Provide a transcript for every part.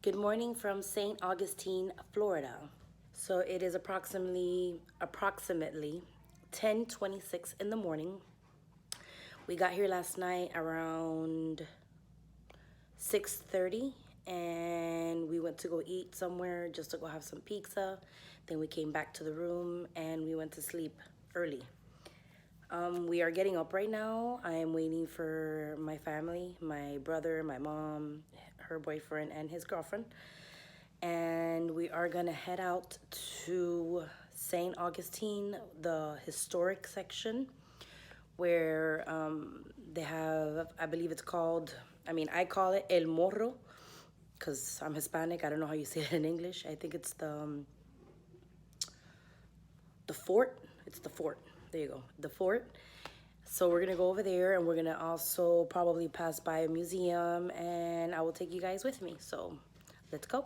Good morning from St. Augustine, Florida. So it is approximately 10:26 in the morning. We got here last night around 6:30 and we went to go eat somewhere just to go have some pizza. Then we came back to the room and we went to sleep early. We are getting up right now. I am waiting for my family, my brother, my mom, her boyfriend, and his girlfriend. And we are gonna head out to St. Augustine, the historic section, where they have, I believe it's called, I call it El Morro, because I'm Hispanic. I don't know how you say it in English. I think it's the fort. It's the fort. There you go, the fort. So we're gonna go over there and we're gonna also probably pass by a museum and I will take you guys with me. So let's go.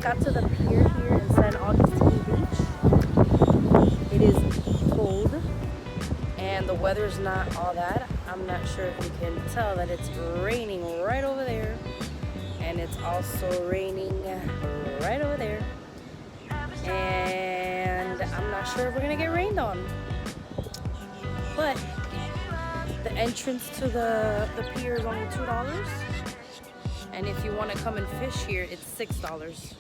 Got to the pier here in St. Augustine Beach. It is cold and the weather's not all that. I'm not sure if you can tell that it's raining right over there and it's also raining right over there, and I'm not sure if we're gonna get rained on, but the entrance to the pier is only $2, and if you want to come and fish here it's $6.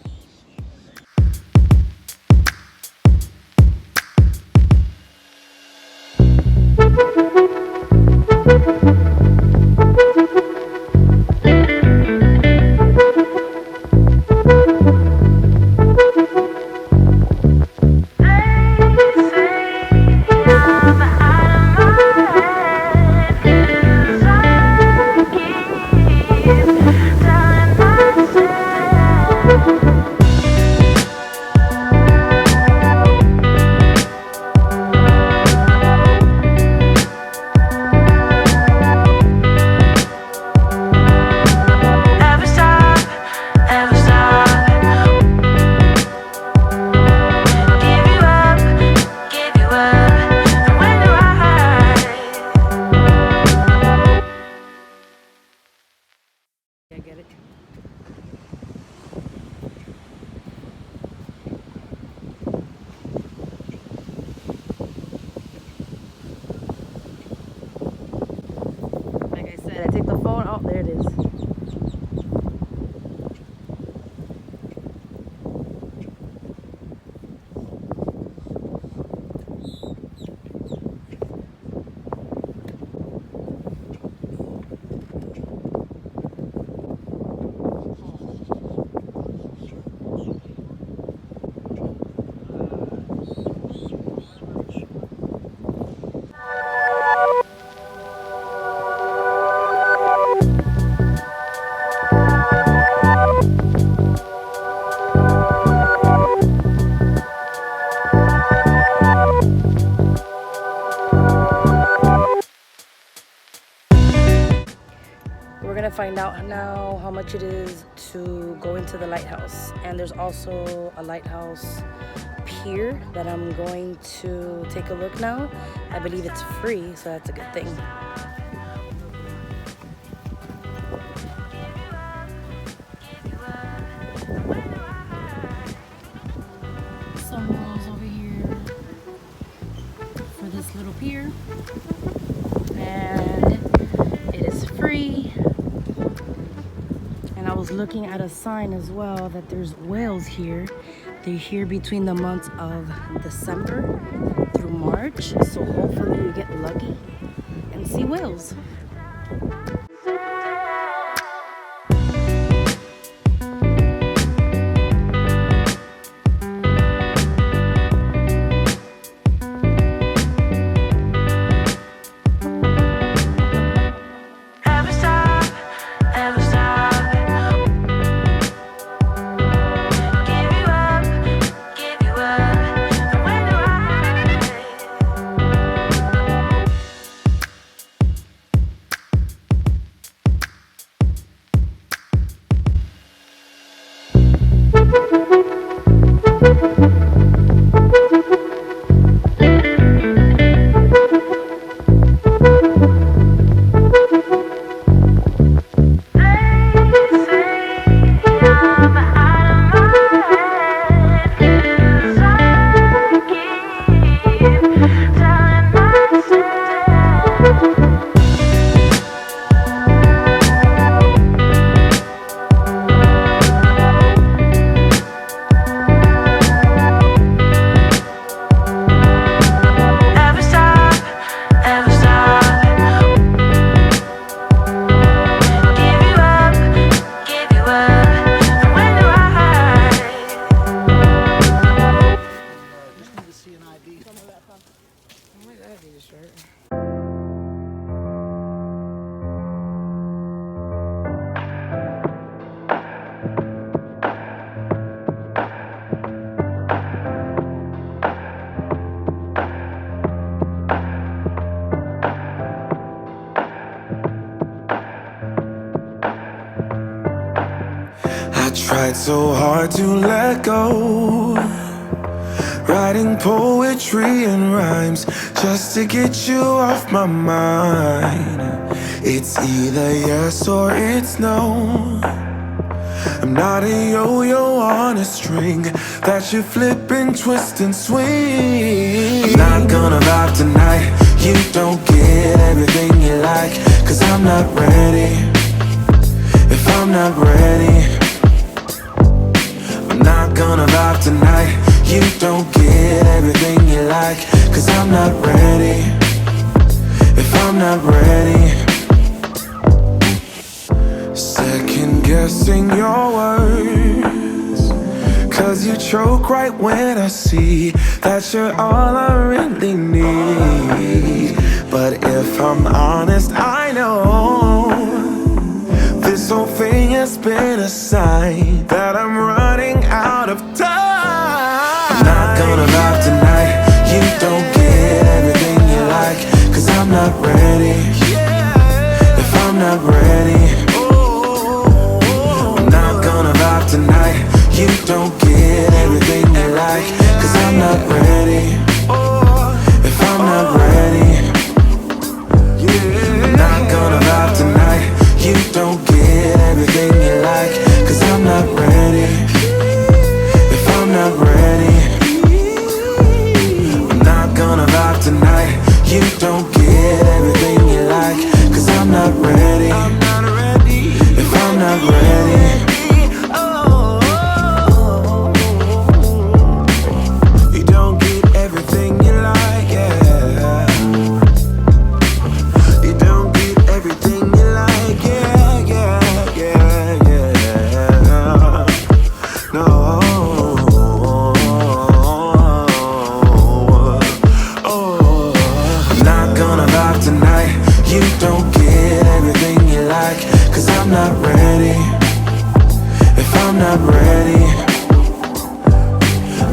I get it. Like I said, I take the phone. Oh, there it is. We're gonna find out now how much it is to go into the lighthouse, and there's also a lighthouse pier that I'm going to take a look now. I believe it's free, so that's a good thing. Some walls over here for this little pier, and it is free. was looking at a sign as well that there's whales here. They're here between the months of December through March. So hopefully we get lucky and see whales. Tried so hard to let go, writing poetry and rhymes just to get you off my mind. It's either yes or it's no. I'm not a yo-yo on a string that you flip and twist and swing. I'm not gonna vibe tonight. You don't get everything you like, 'cause I'm not ready. If I'm not ready, I'm not gonna vibe tonight. You don't get everything you like, 'cause I'm not ready. If I'm not ready, second guessing your words, 'cause you choke right when I see that you're all I really need. But if I'm honest, I know this whole thing has been a sign that I'm running out of time. I'm not gonna vibe tonight. You don't get everything you like, 'cause I'm not ready. If I'm not ready, I'm not gonna vibe tonight. You don't get everything you like, 'cause I'm not ready. If I'm not ready, I'm not gonna vibe tonight. You don't get everything you like, 'cause I'm not ready. If I'm not ready, I'm not gonna vibe tonight. You don't get everything you like, 'cause I'm not ready. If I'm not ready, you don't get everything you like, yeah. You don't get everything you like, yeah, yeah, yeah, yeah. No. Oh, I'm not gonna vibe tonight. You don't get everything you like, 'cause I'm not ready. If I'm not ready,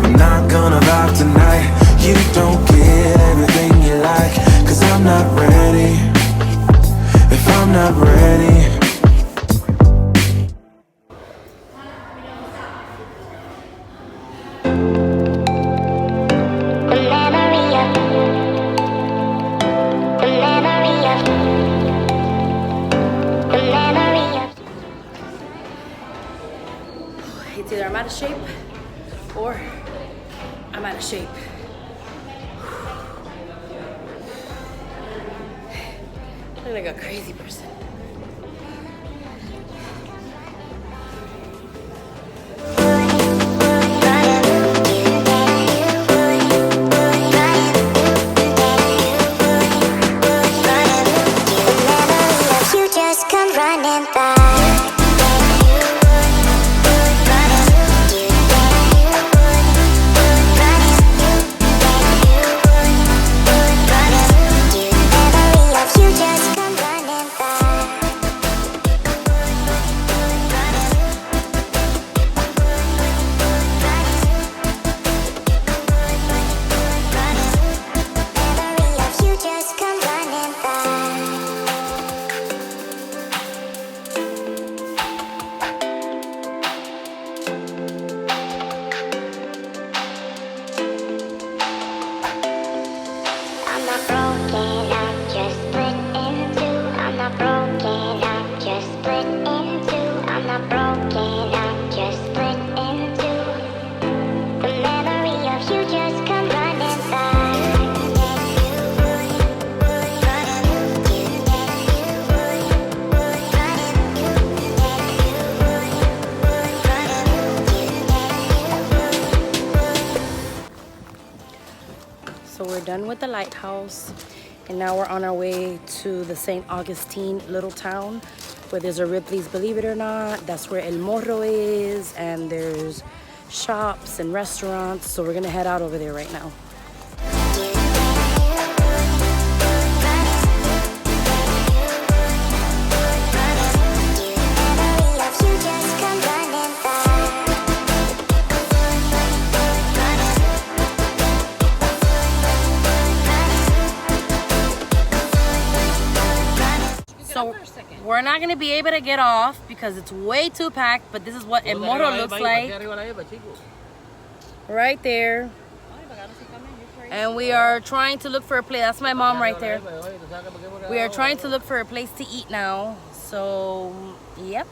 I'm not gonna vibe tonight. You don't get everything you like, 'cause I'm not ready. If I'm not ready, It's either I'm out of shape or I'm out of shape. I look like a crazy person. come running back. So we're done with the lighthouse, and now we're on our way to the St. Augustine little town where there's a Ripley's Believe It or Not. That's where El Morro is, and there's shops and restaurants. So we're gonna head out over there right now. So we're not gonna be able to get off because it's way too packed, but this is what El Morro looks like. Right there. And we are trying to look for a place. That's my mom right there. We are trying to look for a place to eat now. So, yep.